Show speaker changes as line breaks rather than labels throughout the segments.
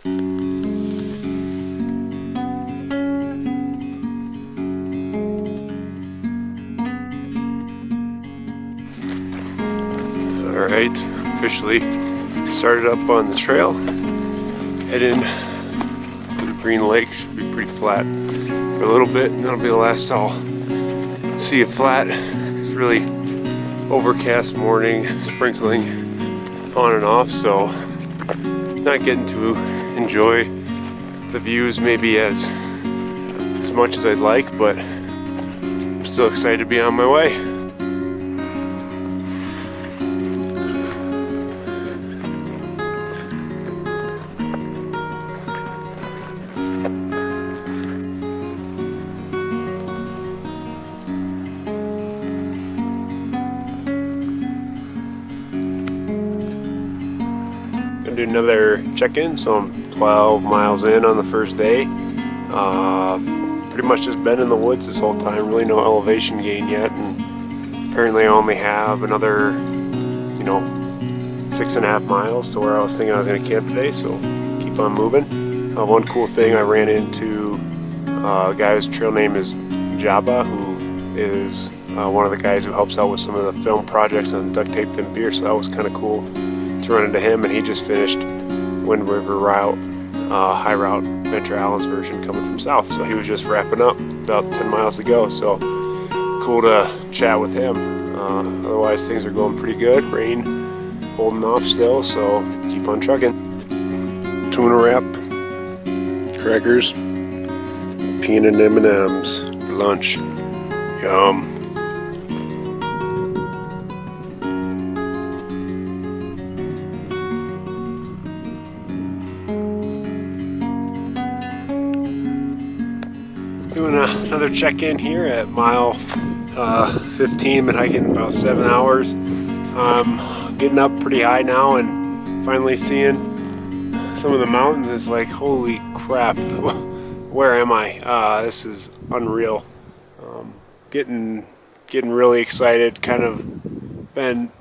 Alright, officially started up on the trail. Heading to the Green Lake. Should be pretty flat for a little bit, and that'll be the last I'll see it flat. It's really overcast morning, sprinkling on and off, so not getting to enjoy the views maybe as much as I'd like, but I'm still excited to be on my way. Gonna do another check-in, so I'm 12 miles in on the first day. Pretty much just been in the woods this whole time, really no elevation gain yet, and apparently I only have another, 6.5 miles to where I was thinking I was gonna camp today, so keep on moving. One cool thing, I ran into a guy whose trail name is Jabba, who is one of the guys who helps out with some of the film projects on Duct Tape and Beer, so that was kind of cool to run into him. And he just finished Wind River Route, High Route, Venture Allen's version coming from south, so he was just wrapping up, about 10 miles to go, so cool to chat with him. Otherwise things are going pretty good, rain holding off still, so keep on trucking. Tuna wrap, crackers, peanut M&Ms for lunch. Yum. Doing another check-in here at mile 15, been hiking about 7 hours. Getting up pretty high now and finally seeing some of the mountains. Is like, holy crap, where am I? This is unreal. Getting really excited. Kind of been,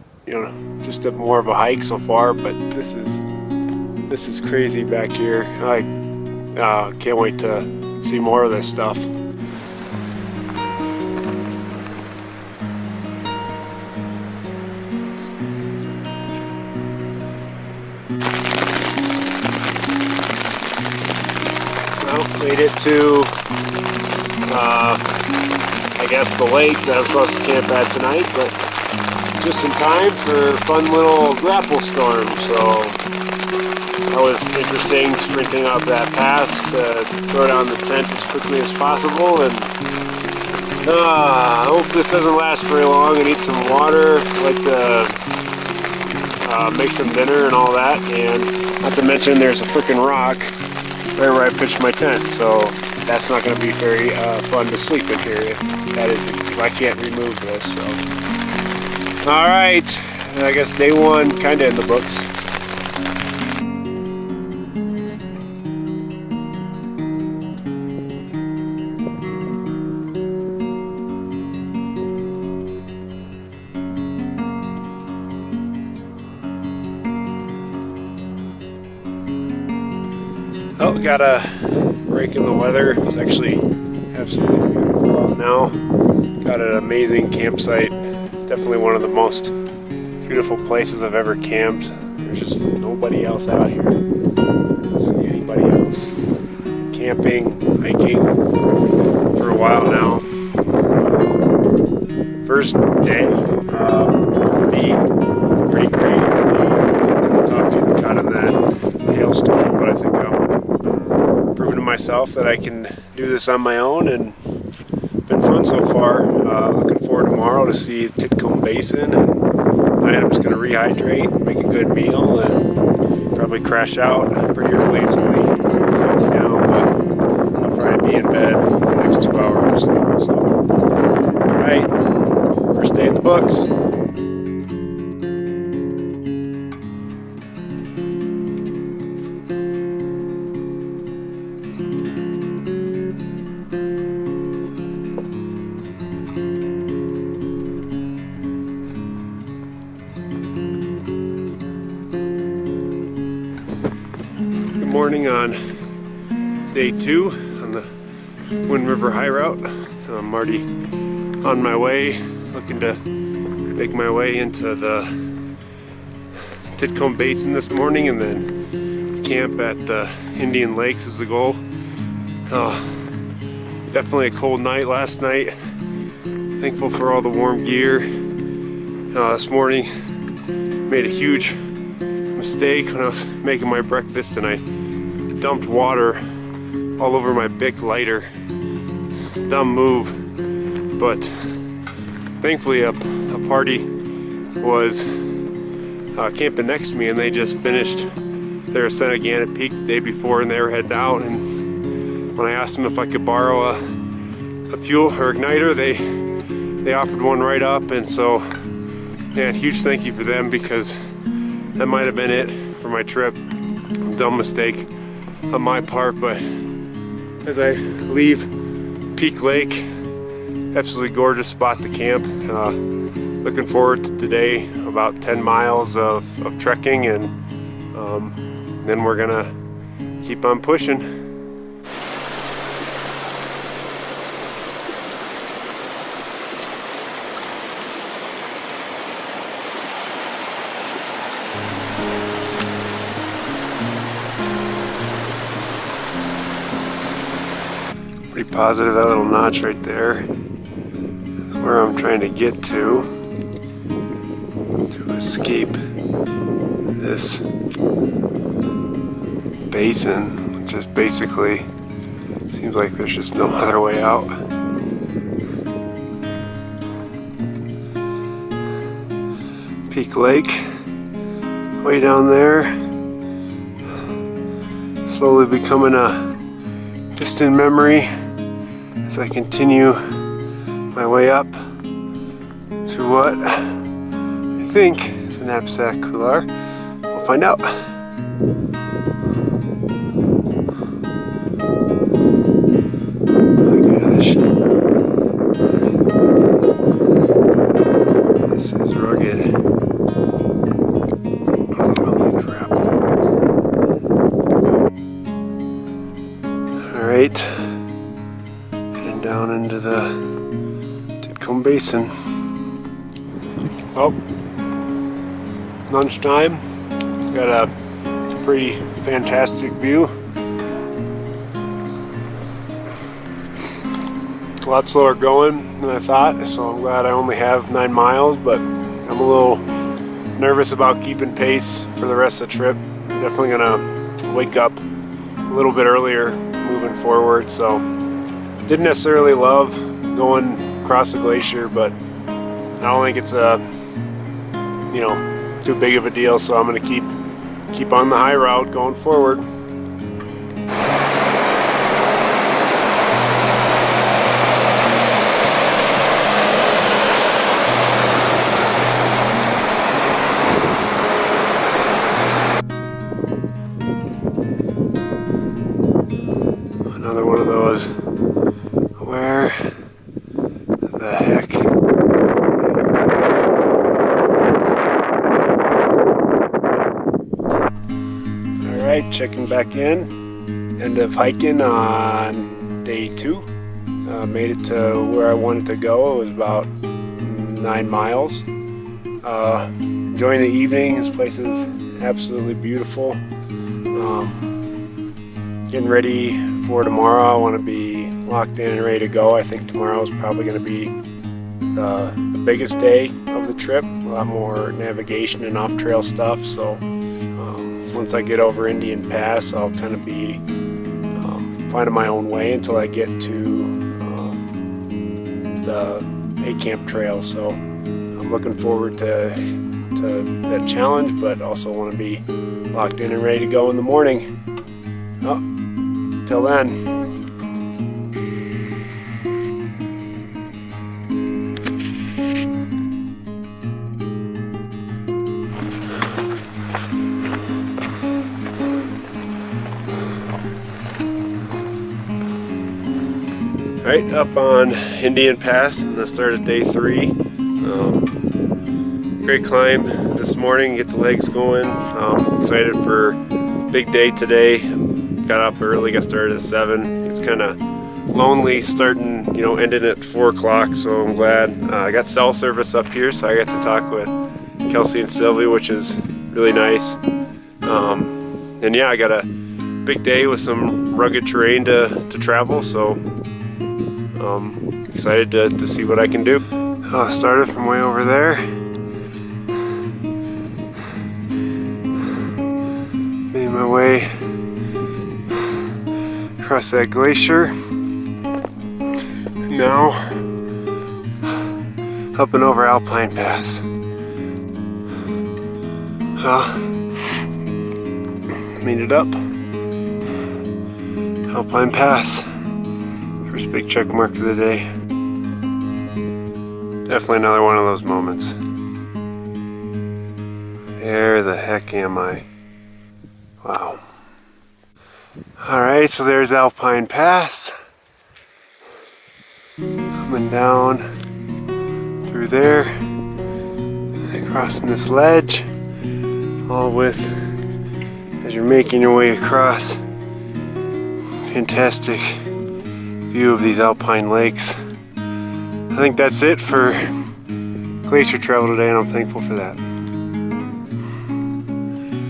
just more of a hike so far, but this is crazy back here. I can't wait to see more of this stuff. Well, made it to I guess the lake that I'm supposed to camp at tonight, but just in time for a fun little grapple storm, so that was interesting, sprinting up that pass to throw down the tent as quickly as possible. And I hope this doesn't last very long. I need some water. I'd like to make some dinner and all that, and not to mention there's a freaking rock right where I pitched my tent, so that's not going to be very fun to sleep in here if I can't remove this. So alright, I guess day one kinda in the books. Oh, got a break in the weather. It's actually absolutely beautiful out now. Got an amazing campsite. Definitely one of the most beautiful places I've ever camped. There's just nobody else out here. I don't see anybody else camping, hiking for a while now. First day, pretty great. Tough getting caught in that hailstorm, but I think I'm proving to myself that I can do this on my own, and been fun so far. Looking forward tomorrow to see Titcomb Basin, and tonight I'm just going to rehydrate, make a good meal, and probably crash out pretty early. It's only 4:50 now, but I'll probably be in bed for the next 2 hours or so. Alright, first day in the books. morning on day 2 on the Wind River High Route. I'm already on my way, looking to make my way into the Titcomb Basin this morning and then camp at the Indian Lakes is the goal. Definitely a cold night last night. Thankful for all the warm gear. This morning made a huge mistake when I was making my breakfast and I dumped water all over my Bic lighter. Dumb move, but thankfully a party was camping next to me and they just finished their ascent at Gannett Peak the day before and they were heading out, and when I asked them if I could borrow a fuel or igniter, they offered one right up, and so man, huge thank you for them because that might have been it for my trip. Dumb mistake on my part, but as I leave Peak Lake, absolutely gorgeous spot to camp. Looking forward to today, about 10 miles of trekking, and then we're gonna keep on pushing. Pretty positive that little notch right there is where I'm trying to get to escape this basin, which is basically, seems like there's just no other way out. Peak Lake, way down there, slowly becoming a distant memory as I continue my way up to what I think is a knapsack couloir. We'll find out. Oh my gosh. This is rugged. Holy crap. Alright. Heading down into the Titcomb Basin. Oh, lunchtime. Got a pretty fantastic view. A lot slower going than I thought, so I'm glad I only have 9 miles, but I'm a little nervous about keeping pace for the rest of the trip. I'm definitely gonna wake up a little bit earlier moving forward, so didn't necessarily love going across the glacier, but I don't think it's too big of a deal, so I'm gonna keep on the high route going forward. Another one of those. Where the heck? Alright, checking back in. End of hiking on day 2. Made it to where I wanted to go. It was about 9 miles. Enjoying the evening. This place is absolutely beautiful. Getting ready for tomorrow. I want to be locked in and ready to go. I think tomorrow is probably going to be the biggest day of the trip. A lot more navigation and off-trail stuff. So once I get over Indian Pass, I'll kind of be finding my own way until I get to the Hay Camp Trail. So I'm looking forward to that challenge, but also want to be locked in and ready to go in the morning. Till then. Alright, up on Indian Pass and the start of day 3. Great climb this morning, get the legs going. Excited for big day today. Got up early, got started at 7. It's kind of lonely starting, ending at 4 o'clock, so I'm glad. I got cell service up here, so I got to talk with Kelsey and Sylvie, which is really nice. And yeah, I got a big day with some rugged terrain to travel, so excited to see what I can do. Started from way over there. Made my way across that glacier. Now up and over Alpine Pass. Made it up. Alpine Pass. First big check mark of the day. Definitely another one of those moments. Where the heck am I? Wow. Alright, so there's Alpine Pass. Coming down through there. Crossing this ledge. All with, as you're making your way across, fantastic view of these alpine lakes. I think that's it for glacier travel today, and I'm thankful for that.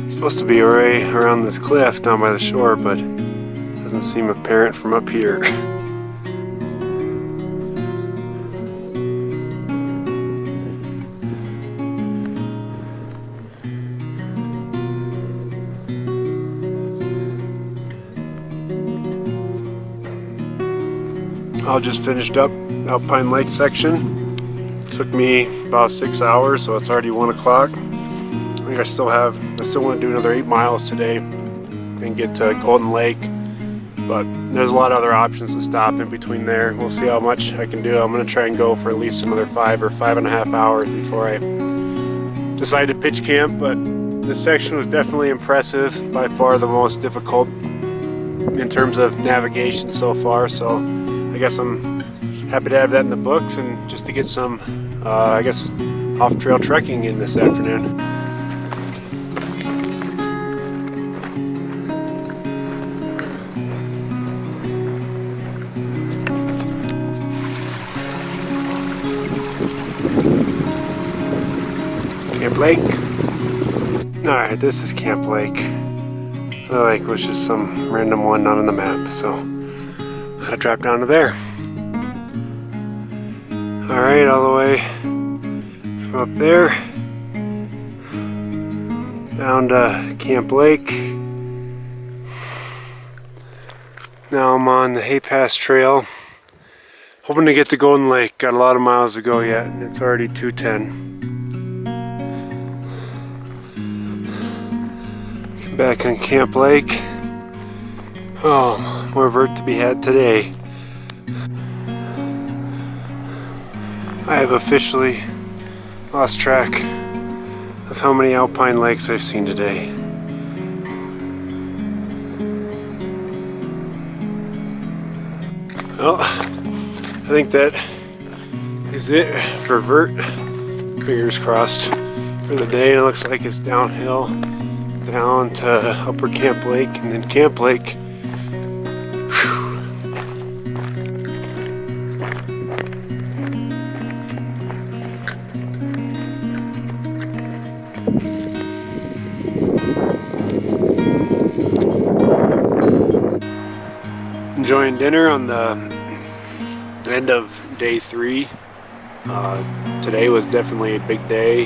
It's supposed to be right around this cliff down by the shore, but it doesn't seem apparent from up here. I just finished up Alpine Lake section. Took me about 6 hours, so it's already 1 o'clock. I think I still want to do another 8 miles today and get to Golden Lake, but there's a lot of other options to stop in between there. We'll see how much I can do. I'm going to try and go for at least another 5 or 5.5 hours before I decide to pitch camp, but this section was definitely impressive, by far the most difficult in terms of navigation so far, so I guess I'm happy to have that in the books and just to get some, off-trail trekking in this afternoon. Camp Lake. Alright, this is Camp Lake. The lake was just some random one not on the map, so I dropped down to there. Alright, all the way from up there down to Camp Lake. Now I'm on the Hay Pass Trail, hoping to get to Golden Lake. Got a lot of miles to go yet, and it's already 2:10. Back on Camp Lake. Oh, more vert to be had today. I have officially lost track of how many alpine lakes I've seen today. Well, I think that is it for vert. Fingers crossed for the day, and it looks like it's downhill down to Upper Camp Lake and then Camp Lake. Enjoying dinner on the end of day 3. Today was definitely a big day.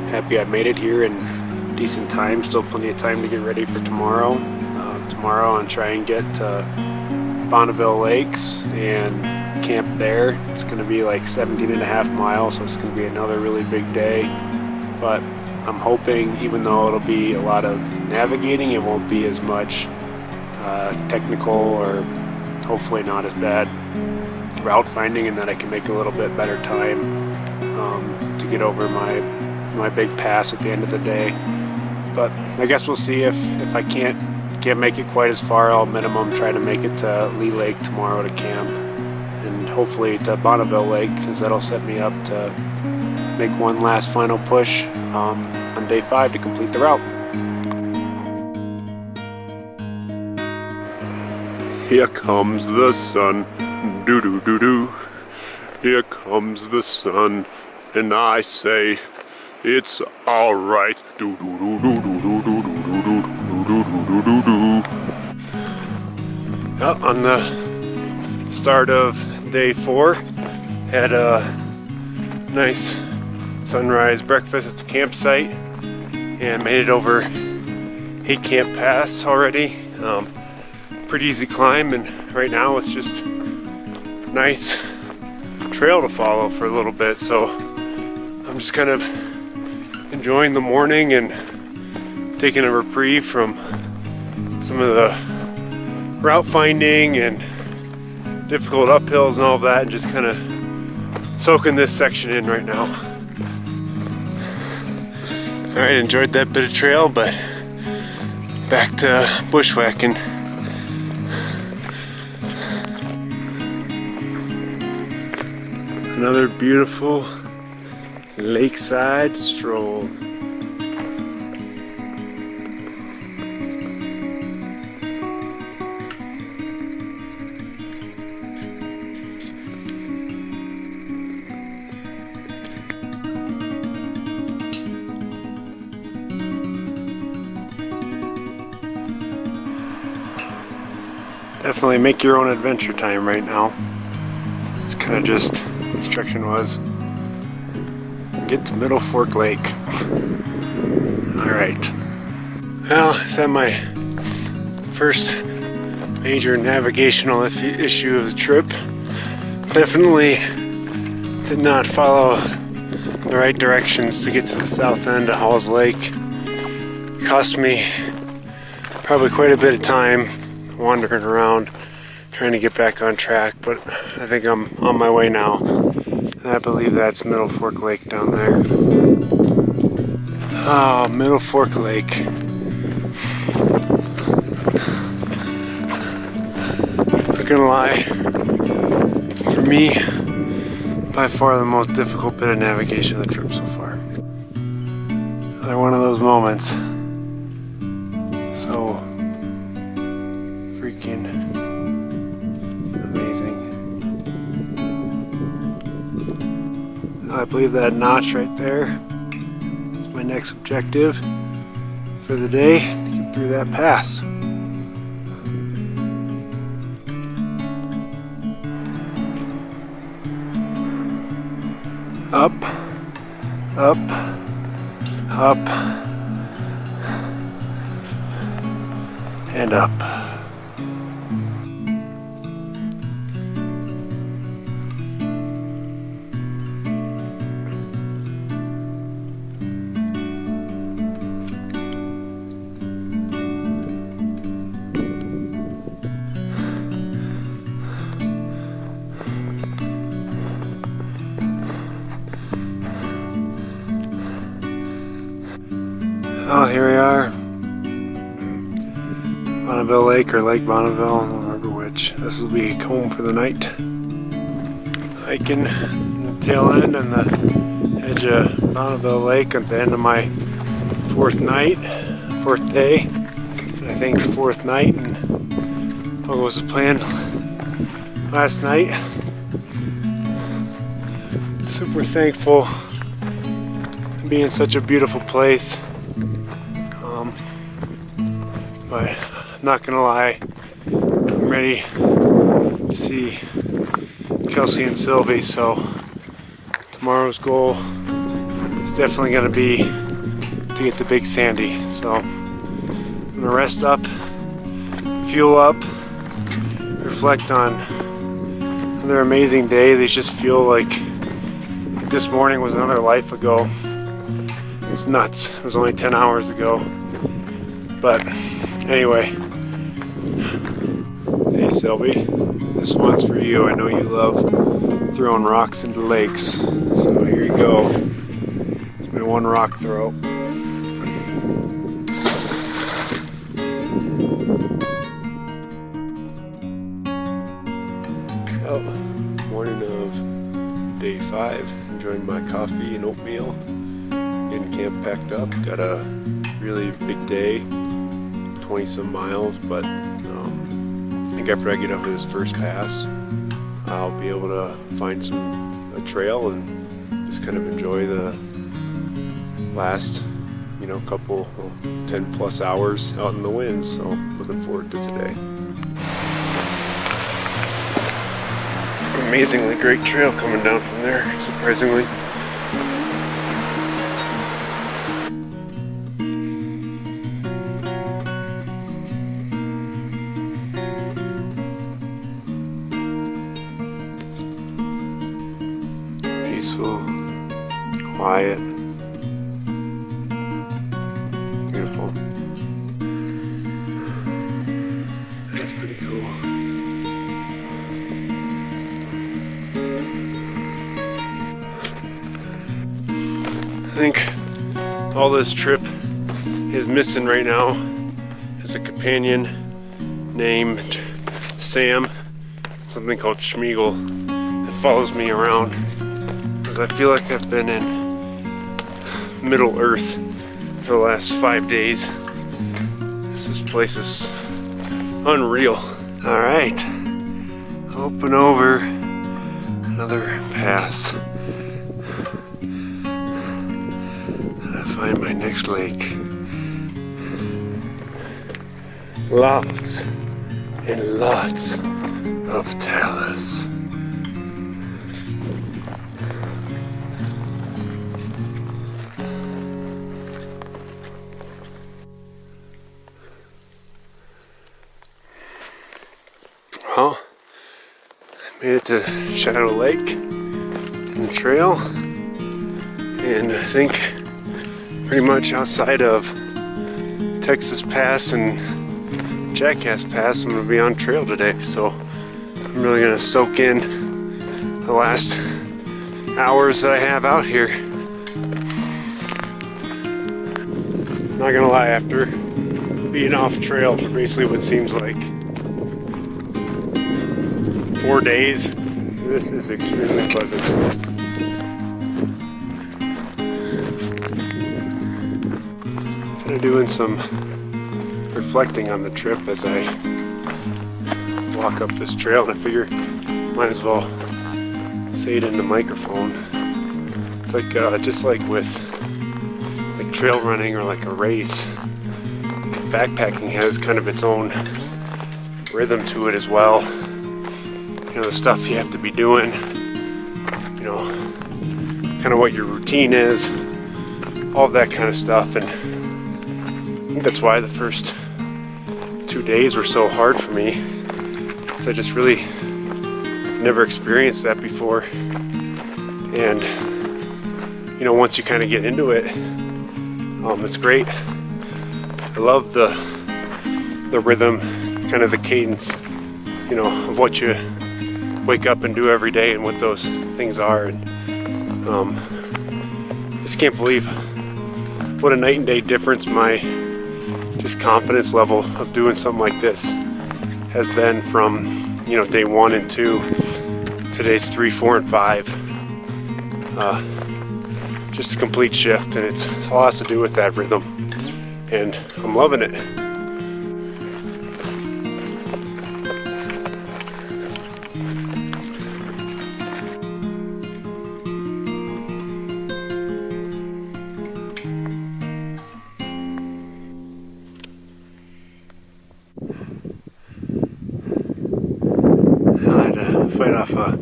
Happy I made it here in decent time. Still plenty of time to get ready for tomorrow. Tomorrow I'll try and get to Bonneville Lakes and camp there. It's going to be like 17.5 miles, so it's going to be another really big day. But I'm hoping, even though it'll be a lot of navigating, it won't be as much technical, or hopefully not as bad route finding, and that I can make a little bit better time to get over my big pass at the end of the day. But I guess we'll see. If I can't make it quite as far, I'll minimum try to make it to Lee Lake tomorrow to camp, and hopefully to Bonneville Lake, because that'll set me up to make one last final push on day 5 to complete the route. Here comes the sun, doo doo doo doo. Here comes the sun, and I say it's alright. Doo doo doo doo doo doo doo doo doo doo doo doo doo. Well, on the start of day 4, had a nice sunrise breakfast at the campsite and made it over Hate Camp Pass already. Pretty easy climb, and right now it's just nice trail to follow for a little bit, so I'm just kind of enjoying the morning and taking a reprieve from some of the route finding and difficult uphills and all of that, and just kind of soaking this section in right now. Alright, enjoyed that bit of trail, but back to bushwhacking. Another beautiful lakeside stroll. Definitely make your own adventure time right now. It's kind of just, instruction was, get to Middle Fork Lake. Alright. Well, it's at my first major navigational issue of the trip. Definitely did not follow the right directions to get to the south end of Halls Lake. It cost me probably quite a bit of time wandering around trying to get back on track, but I think I'm on my way now. And I believe that's Middle Fork Lake down there. Oh, Middle Fork Lake. Not gonna lie, for me, by far the most difficult bit of navigation of the trip so far. Another one of those moments. So freaking amazing. I believe that notch right there is my next objective for the day, to get through that pass. Up, up, up, and up. Oh, here we are. Bonneville Lake or Lake Bonneville, I don't remember which. This will be home for the night. Hiking the tail end and the edge of Bonneville Lake at the end of my fourth day, and I think fourth night. And what was the plan last night? Super thankful to be in such a beautiful place. But I'm not gonna lie, I'm ready to see Kelsey and Sylvie, so tomorrow's goal is definitely gonna be to get to Big Sandy. So I'm gonna rest up, fuel up, reflect on another amazing day. They just feel like this morning was another life ago. It's nuts. It was only 10 hours ago. But anyway, hey Sylvie, this one's for you. I know you love throwing rocks into lakes, so here you go. It's my one rock throw. Well, morning of day 5, enjoying my coffee and oatmeal, getting camp packed up. Got a really big day, 20 some miles, but think after I get over this first pass, I'll be able to find a trail and just kind of enjoy the last, couple 10 plus hours out in the wind. So looking forward to today. Amazingly great trail coming down from there, surprisingly. Peaceful, quiet, beautiful. That's pretty cool. I think all this trip is missing right now is a companion named Sam, something called Schmiegel, that follows me around. I feel like I've been in Middle Earth for the last 5 days. This place is unreal. All right, open over another pass. And I find my next lake. Lots and lots of talus. Well, I made it to Shadow Lake in the trail, and I think pretty much outside of Texas Pass and Jackass Pass, I'm going to be on trail today, so I'm really going to soak in the last hours that I have out here. Not going to lie, after being off trail for basically what seems like 4 days, this is extremely pleasant. Kind of doing some reflecting on the trip as I walk up this trail, and I figure might as well say it in the microphone. It's like just like with trail running or like a race, backpacking has kind of its own rhythm to it as well. The stuff you have to be doing, kind of what your routine is, all of that kind of stuff. And I think that's why the first 2 days were so hard for me, because I just really never experienced that before. And once you kind of get into it, it's great. I love the rhythm, kind of the cadence, of what you wake up and do every day and what those things are. And just can't believe what a night and day difference my just confidence level of doing something like this has been from day 1 and 2 to days 3, 4, and 5. Just a complete shift, and it's all has to do with that rhythm, and I'm loving it. I had to fight off a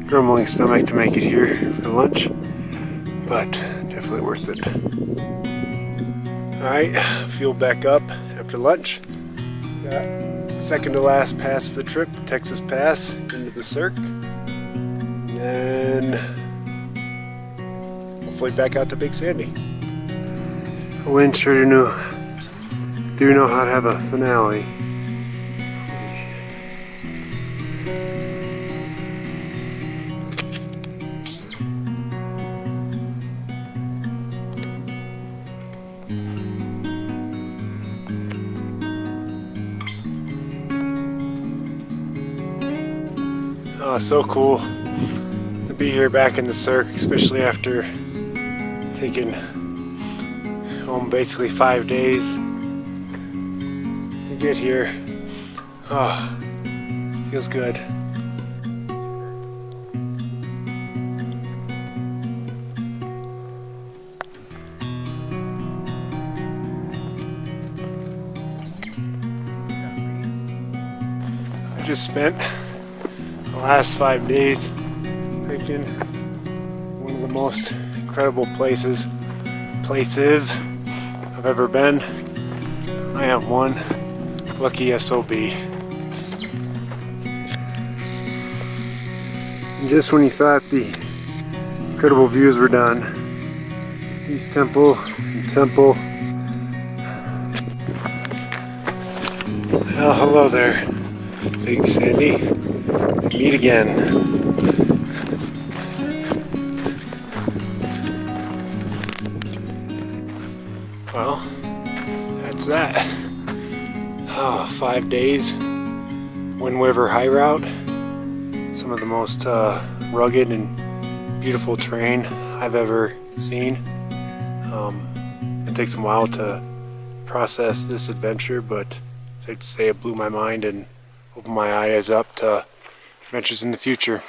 grumbling stomach to make it here for lunch, but definitely worth it. Alright, fueled back up after lunch. Got second to last pass of the trip, Texas Pass, into the Cirque. And hopefully back out to Big Sandy. The wind sure do know how to have a finale. Oh, so cool to be here back in the Cirque, especially after taking home basically 5 days to get here. Oh, Feels good. I just spent the last 5 days hiking one of the most incredible places I've ever been. I am one lucky SOB. And just when you thought the incredible views were done, East Temple and Temple. Oh, hello there, Big Sandy. Meet again. Well, that's that. Oh, 5 days. Wind River High Route. Some of the most rugged and beautiful terrain I've ever seen. It takes a while to process this adventure, but safe to say it blew my mind and opened my eyes up to adventures in the future.